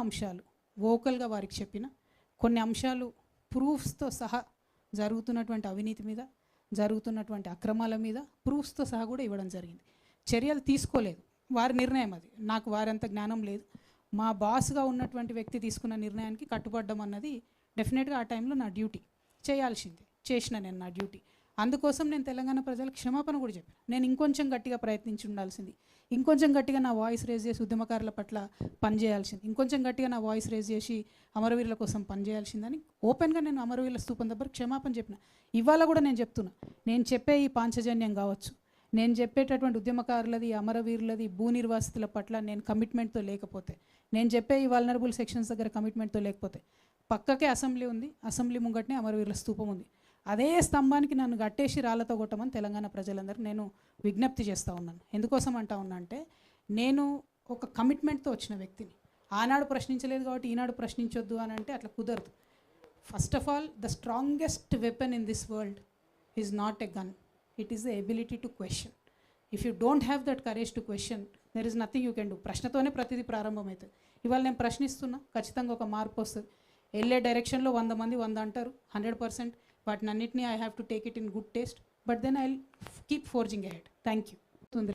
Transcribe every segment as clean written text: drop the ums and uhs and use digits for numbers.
అంశాలు వోకల్గా వారికి చెప్పిన కొన్ని అంశాలు ప్రూఫ్స్తో సహా జరుగుతున్నటువంటి అవినీతి మీద, జరుగుతున్నటువంటి అక్రమాల మీద ప్రూఫ్స్తో సహా కూడా ఇవ్వడం జరిగింది. చర్యలు తీసుకోలేదు, వారి నిర్ణయం అది. నాకు వారంత జ్ఞానం లేదు. మా బాస్గా ఉన్నటువంటి వ్యక్తి తీసుకున్న నిర్ణయానికి కట్టుబడ్డం అన్నది డెఫినెట్గా ఆ టైంలో నా డ్యూటీ, చేయాల్సిందే, చేసిన నేను నా డ్యూటీ. అందుకోసం నేను తెలంగాణ ప్రజలకు క్షమాపణ కూడా చెప్పాను. నేను ఇంకొంచెం గట్టిగా ప్రయత్నించి ఉండాల్సింది, ఇంకొంచెం గట్టిగా నా వాయిస్ రేజ్ చేసి ఉద్యమకారుల పట్ల పనిచేయాల్సింది, ఇంకొంచెం గట్టిగా నా వాయిస్ రేజ్ చేసి అమరవీరుల కోసం పనిచేయాల్సిందని ఓపెన్గా నేను అమరవీరుల స్తూపం దగ్గర క్షమాపణ చెప్పిన. ఇవాళ కూడా నేను చెప్తున్నా, నేను చెప్పే ఈ పాంచజన్యం కావచ్చు, నేను చెప్పేటటువంటి ఉద్యమకారులది, అమరవీరులది, భూ నిర్వాసితుల పట్ల నేను కమిట్మెంట్తో లేకపోతే, నేను చెప్పే ఈ వల్నరబుల్ సెక్షన్స్ దగ్గర కమిట్మెంట్తో లేకపోతే, పక్కకే అసెంబ్లీ ఉంది, అసెంబ్లీ ముంగటనే అమరవీరుల స్తూపం ఉంది, అదే స్తంభానికి నన్ను గట్టేసి రాళ్లతో కొట్టమని తెలంగాణ ప్రజలందరూ నేను విజ్ఞప్తి చేస్తూ ఉన్నాను. ఎందుకోసం అంటా ఉన్నా అంటే, నేను ఒక కమిట్మెంట్తో వచ్చిన వ్యక్తిని. ఆనాడు ప్రశ్నించలేదు కాబట్టి ఈనాడు ప్రశ్నించొద్దు అని అంటే అట్లా కుదరదు. First of all, the strongest weapon in this world is not a gun, it is the ability to question. If you don't have that courage to question, there is nothing you can do. ప్రశ్నతోనే ప్రతిదీ ప్రారంభమవుతుంది. ఇవాళ నేను ప్రశ్నిస్తున్నా, ఖచ్చితంగా ఒక మార్పు వస్తుంది. వెళ్ళే డైరెక్షన్లో 100 మంది 100 అంటారు, 100%. వాటిని అన్నింటినీ I have to take it in good taste, but then I keep forging ahead. Thank you.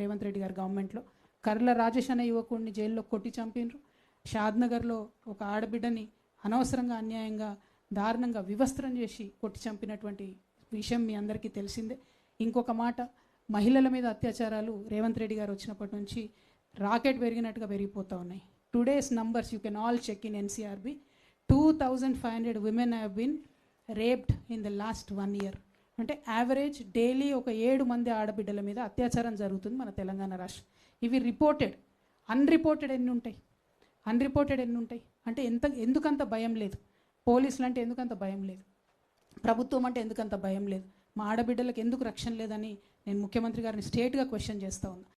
Revanth Reddy గారి గవర్నమెంట్లో కర్ల రాజేష్ అనే యువకుడిని జైల్లో కొట్టి చంపినరు. షాద్నగర్లో ఒక ఆడబిడ్డని అనవసరంగా, అన్యాయంగా, దారుణంగా వివస్త్రం చేసి కొట్టి చంపినటువంటి విషయం మీ అందరికీ తెలిసిందే. ఇంకొక మాట, మహిళల మీద అత్యాచారాలు రేవంత్ రెడ్డి గారు వచ్చినప్పటి నుంచి రాకెట్ పెరిగినట్టుగా పెరిగిపోతూ ఉన్నాయి. Today's numbers you can all check in NCRB. 2500 women have been raped in the last 1 year. అంటే యావరేజ్ డైలీ ఒక 7 మంది ఆడబిడ్డల మీద అత్యాచారం జరుగుతుంది మన తెలంగాణ రాష్ట్రం. ఇవి రిపోర్టెడ్. అన్రిపోర్టెడ్ ఎన్ని ఉంటాయి? అంటే ఎందుకంత భయం లేదు? పోలీసులు అంటే ఎందుకంత భయం లేదు? ప్రభుత్వం అంటే ఎందుకంత భయం లేదు? మా ఆడబిడ్డలకు ఎందుకు రక్షణ లేదని నేను ముఖ్యమంత్రి గారిని స్ట్రేట్గా క్వశ్చన్ చేస్తూ ఉన్నా.